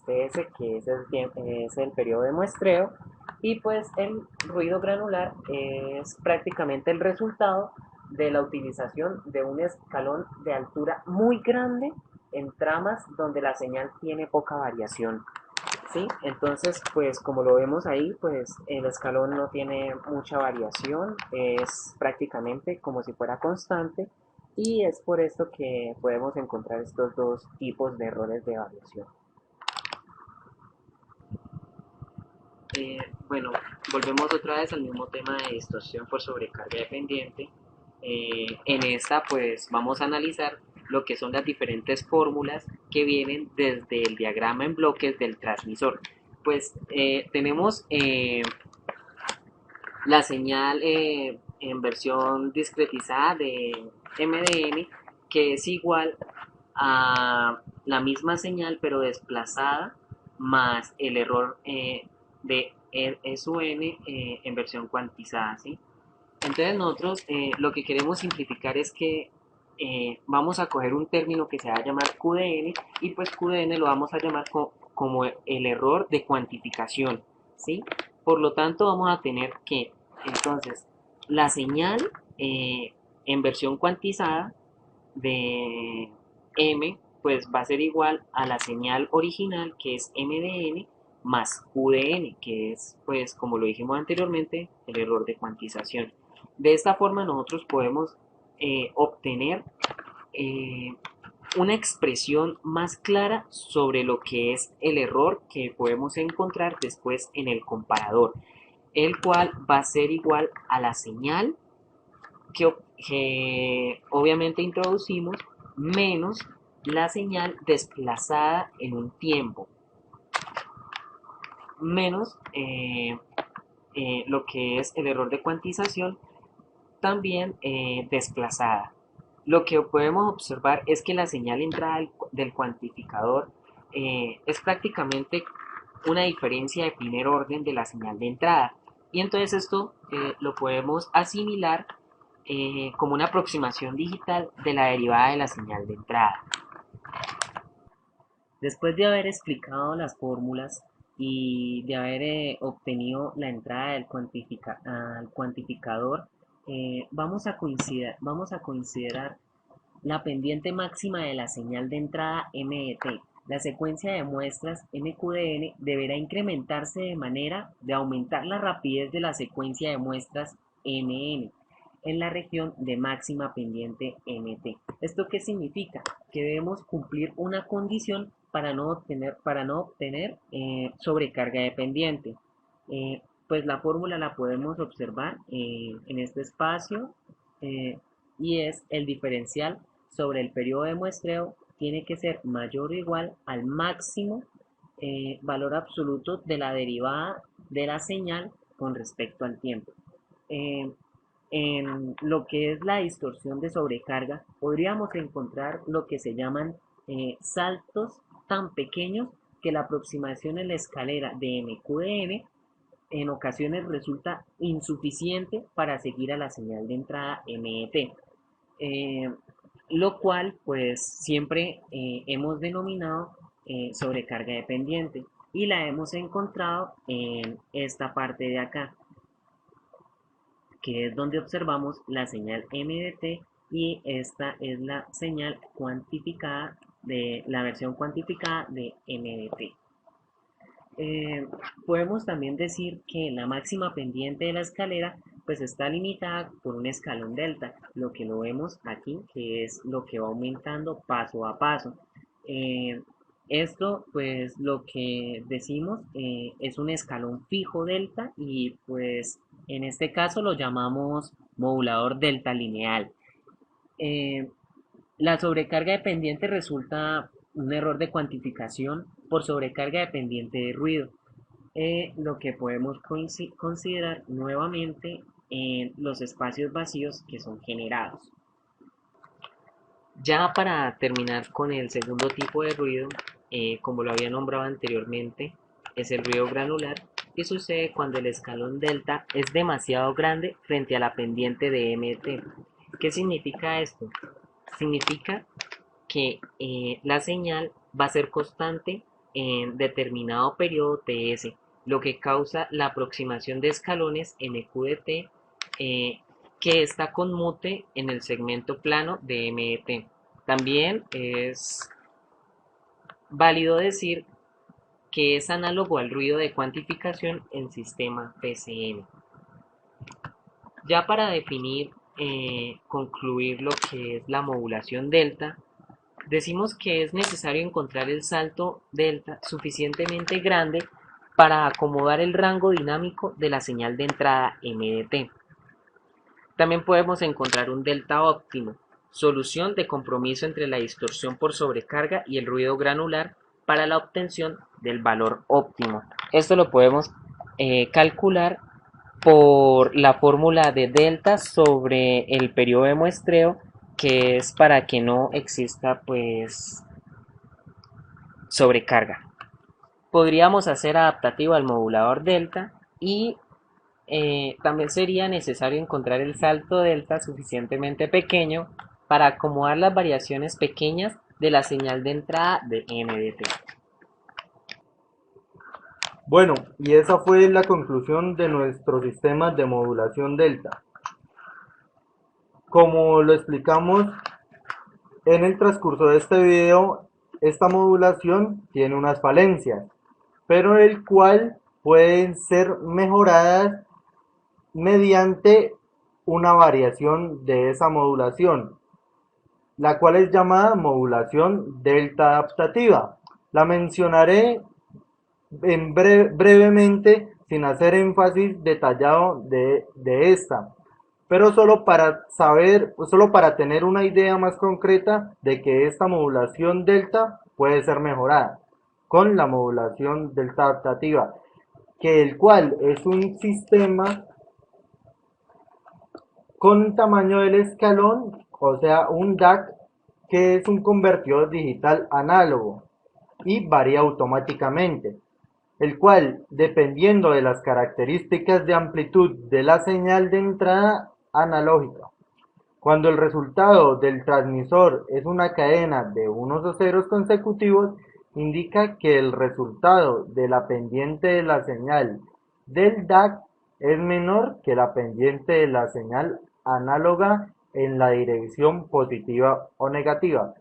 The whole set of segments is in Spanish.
pues TS, que es es el periodo de muestreo, y pues el ruido granular es prácticamente el resultado de la utilización de un escalón de altura muy grande en tramas donde la señal tiene poca variación. ¿Sí? Entonces, pues como lo vemos ahí, pues el escalón no tiene mucha variación, es prácticamente como si fuera constante, y es por esto que podemos encontrar estos dos tipos de errores de variación. Bueno, volvemos otra vez al mismo tema de distorsión por sobrecarga dependiente. En esta pues vamos a analizar lo que son las diferentes fórmulas que vienen desde el diagrama en bloques del transmisor. Pues tenemos la señal en versión discretizada de MDN, que es igual a la misma señal pero desplazada más el error de SUN en versión cuantizada, ¿sí? Entonces nosotros lo que queremos simplificar es que vamos a coger un término que se va a llamar QDN, y pues QDN lo vamos a llamar como el error de cuantificación, ¿sí? Por lo tanto vamos a tener que entonces la señal en versión cuantizada de M pues va a ser igual a la señal original, que es MDN, más QDN, que es, pues como lo dijimos anteriormente, el error de cuantización. De esta forma nosotros podemos obtener eh, una expresión más clara sobre lo que es el error que podemos encontrar después en el comparador, el cual va a ser igual a la señal que obviamente introducimos menos la señal desplazada en un tiempo, menos lo que es el error de cuantización, también desplazada. Lo que podemos observar es que la señal entrada del cuantificador es prácticamente una diferencia de primer orden de la señal de entrada. Y entonces esto lo podemos asimilar como una aproximación digital de la derivada de la señal de entrada. Después de haber explicado las fórmulas y de haber obtenido la entrada al cuantificador, vamos a considerar la pendiente máxima de la señal de entrada MDT. La secuencia de muestras MQDN deberá incrementarse de manera de aumentar la rapidez de la secuencia de muestras MN en la región de máxima pendiente MT. ¿Esto qué significa? Que debemos cumplir una condición para no obtener sobrecarga de pendiente. Pues la fórmula la podemos observar en este espacio, eh, y es el diferencial sobre el periodo de muestreo tiene que ser mayor o igual al máximo valor absoluto de la derivada de la señal con respecto al tiempo. Eh, en lo que es la distorsión de sobrecarga, podríamos encontrar lo que se llaman saltos tan pequeños que la aproximación en la escalera de MQDN en ocasiones resulta insuficiente para seguir a la señal de entrada MET, eh, lo cual pues siempre hemos denominado sobrecarga dependiente, y la hemos encontrado en esta parte de acá, que es donde observamos la señal MDT, y esta es la señal cuantificada de la versión cuantificada de MDT. Eh, Podemos también decir que la máxima pendiente de la escalera pues está limitada por un escalón delta, lo que lo vemos aquí, que es lo que va aumentando paso a paso. Eh, Esto pues lo que decimos es un escalón fijo delta, y pues en este caso lo llamamos modulador delta lineal. Eh, la sobrecarga dependiente resulta un error de cuantificación por sobrecarga dependiente de ruido, lo que podemos considerar nuevamente en los espacios vacíos que son generados. Ya para terminar con el segundo tipo de ruido, como lo había nombrado anteriormente, es el ruido granular, que sucede cuando el escalón delta es demasiado grande frente a la pendiente de MT. ¿Qué significa esto? Significa que la señal va a ser constante en determinado periodo TS, lo que causa la aproximación de escalones MQDT que está conmute en el segmento plano de MET. También es válido decir que es análogo al ruido de cuantificación en sistema PCM. Ya para definir, concluir lo que es la modulación delta, decimos que es necesario encontrar el salto delta suficientemente grande para acomodar el rango dinámico de la señal de entrada MDT. También podemos encontrar un delta óptimo, solución de compromiso entre la distorsión por sobrecarga y el ruido granular para la obtención del valor óptimo. Esto lo podemos calcular por la fórmula de delta sobre el periodo de muestreo, que es para que no exista pues sobrecarga. Podríamos hacer adaptativo al modulador delta y también sería necesario encontrar el salto delta suficientemente pequeño para acomodar las variaciones pequeñas de la señal de entrada de MDT. Bueno, y esa fue la conclusión de nuestro sistema de modulación delta. Como lo explicamos en el transcurso de este video, esta modulación tiene unas falencias, pero el cual pueden ser mejoradas mediante una variación de esa modulación, la cual es llamada modulación delta adaptativa. La mencionaré brevemente sin hacer énfasis detallado de esta, pero solo para saber, solo para tener una idea más concreta de que esta modulación delta puede ser mejorada con la modulación delta adaptativa, que el cual es un sistema con tamaño del escalón, o sea, un DAC, que es un convertidor digital análogo y varía automáticamente, el cual, dependiendo de las características de amplitud de la señal de entrada analógica, cuando el resultado del transmisor es una cadena de unos o ceros consecutivos, indica que el resultado de la pendiente de la señal del DAC es menor que la pendiente de la señal análoga en la dirección positiva o negativa.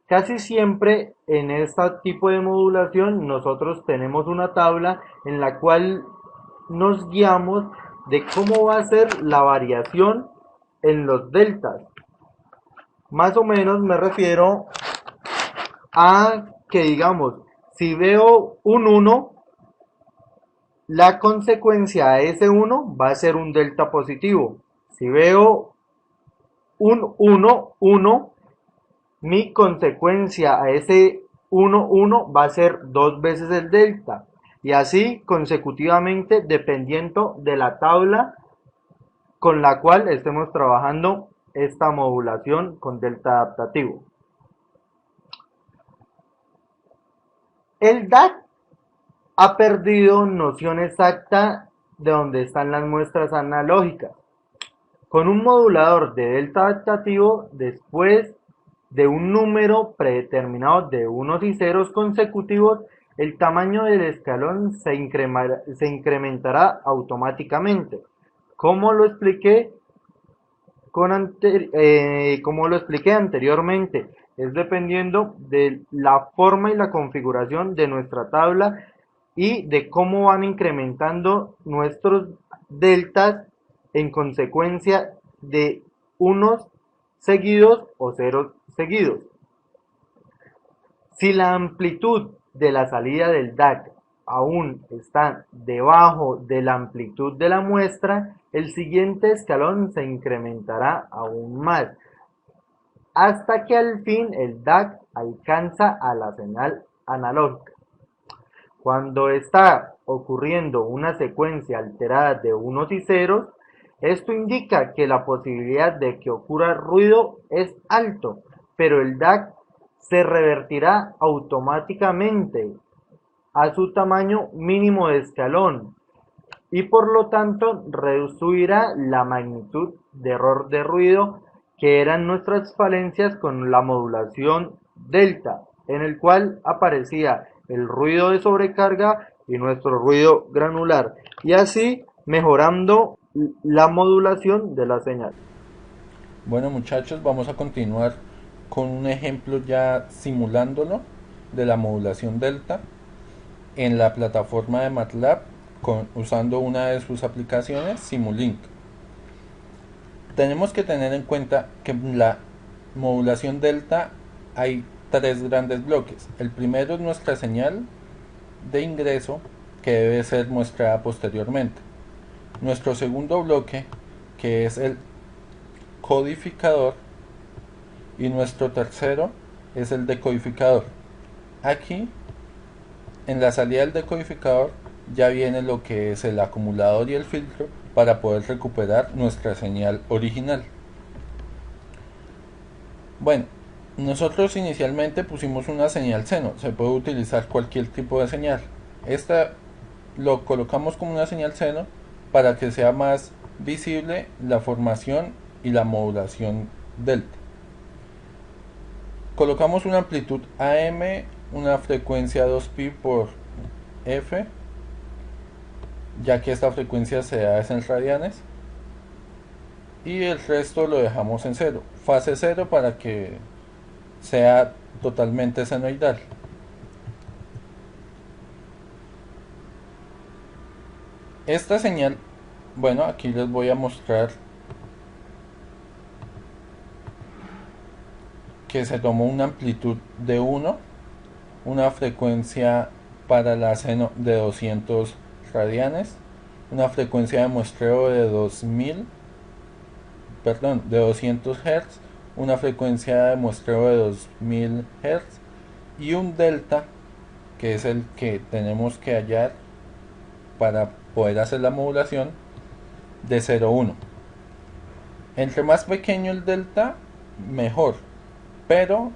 Casi siempre en este tipo de modulación nosotros tenemos una tabla en la cual nos guiamos de cómo va a ser la variación en los deltas. Más o menos me refiero a que, digamos, si veo un 1, la consecuencia a ese 1 va a ser un delta positivo. Si veo un 1, 1, mi consecuencia a ese 1, 1 va a ser 2 veces el delta. Y así consecutivamente dependiendo de la tabla con la cual estemos trabajando esta modulación con delta adaptativo. El DAC ha perdido noción exacta de dónde están las muestras analógicas. Con un modulador de delta adaptativo, después de un número predeterminado de unos y ceros consecutivos, el tamaño del escalón se incrementará automáticamente. Como lo expliqué como lo expliqué anteriormente, es dependiendo de la forma y la configuración de nuestra tabla y de cómo van incrementando nuestros deltas en consecuencia de unos seguidos o ceros seguidos. Si la amplitud de la salida del DAC aún está debajo de la amplitud de la muestra, el siguiente escalón se incrementará aún más, hasta que al fin el DAC alcanza a la señal analógica. Cuando está ocurriendo una secuencia alterada de unos y ceros, esto indica que la posibilidad de que ocurra ruido es alto, pero el DAC se revertirá automáticamente a su tamaño mínimo de escalón y por lo tanto reducirá la magnitud de error de ruido que eran nuestras falencias con la modulación delta, en el cual aparecía el ruido de sobrecarga y nuestro ruido granular, y así mejorando la modulación de la señal. Bueno muchachos, vamos a continuar con un ejemplo ya simulándolo de la modulación delta en la plataforma de MATLAB usando una de sus aplicaciones, Simulink. Tenemos que tener en cuenta que en la modulación delta hay tres grandes bloques. El primero es nuestra señal de ingreso, que debe ser mostrada posteriormente. Nuestro segundo bloque, que es el codificador, y nuestro tercero es el decodificador. Aquí en la salida del decodificador ya viene lo que es el acumulador y el filtro para poder recuperar nuestra señal original. Bueno, nosotros inicialmente pusimos una señal seno, se puede utilizar cualquier tipo de señal. Esta lo colocamos como una señal seno para que sea más visible la formación y la modulación delta. Colocamos una amplitud AM, una frecuencia 2pi por F, ya que esta frecuencia se da en radianes, y el resto lo dejamos en cero, fase cero, para que sea totalmente senoidal. Esta señal, bueno, aquí les voy a mostrar que se tomó una amplitud de 1, una frecuencia para la seno de 200 radianes, una frecuencia de muestreo de 200 Hz, una frecuencia de muestreo de 2000 Hz y un delta, que es el que tenemos que hallar para poder hacer la modulación, de 0,1. Entre más pequeño el delta, mejor, pero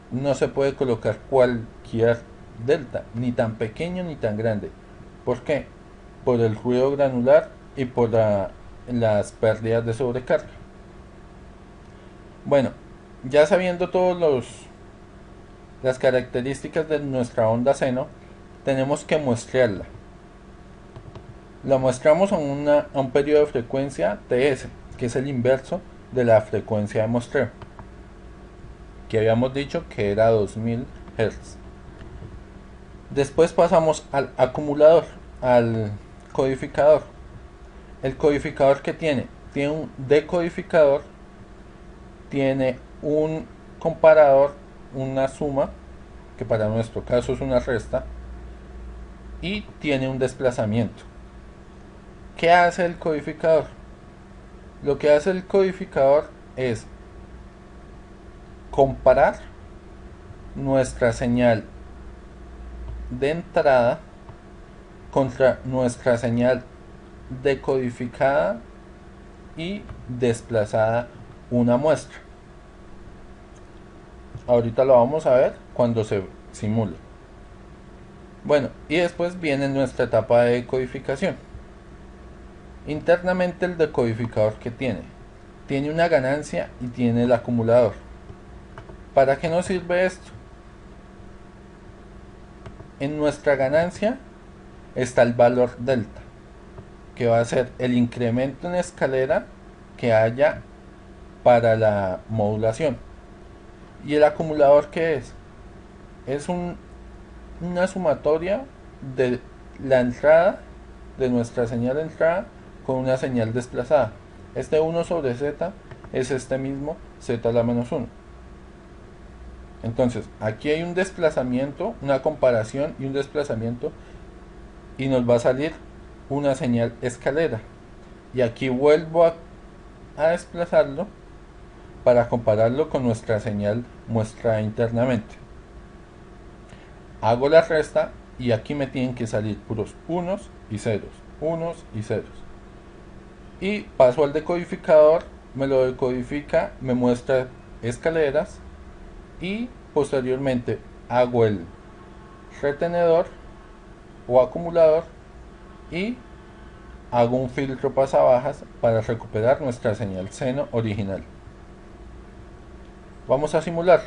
no se puede colocar cualquier delta, ni tan pequeño ni tan grande. ¿Por qué? Por el ruido granular y por las pérdidas de sobrecarga. Bueno, ya sabiendo todas las características de nuestra onda seno, tenemos que muestrearla. La muestramos a un periodo de frecuencia TS, que es el inverso de la frecuencia de muestreo, que habíamos dicho que era 2000 Hz. Después pasamos al acumulador, al codificador. El codificador, que tiene un decodificador, tiene un comparador, una suma, que para nuestro caso es una resta, y tiene un desplazamiento. ¿Qué hace el codificador? Lo que hace el codificador es comparar nuestra señal de entrada contra nuestra señal decodificada y desplazada una muestra. Ahorita lo vamos a ver cuando se simule. Bueno, y después viene nuestra etapa de decodificación. Internamente el decodificador, que tiene una ganancia y tiene el acumulador. ¿Para qué nos sirve esto? En nuestra ganancia está el valor delta, que va a ser el incremento en escalera que haya para la modulación. ¿Y el acumulador qué es? Es una sumatoria de la entrada, de nuestra señal de entrada, con una señal desplazada. Este 1 sobre z es este mismo z a la menos 1. Entonces, aquí hay un desplazamiento, una comparación y un desplazamiento, y nos va a salir una señal escalera. Y aquí vuelvo a desplazarlo para compararlo con nuestra señal muestrada internamente. Hago la resta y aquí me tienen que salir puros unos y ceros, unos y ceros. Y paso al decodificador, me lo decodifica, me muestra escaleras, y posteriormente hago el retenedor o acumulador y hago un filtro pasabajas para recuperar nuestra señal seno original. Vamos a simular.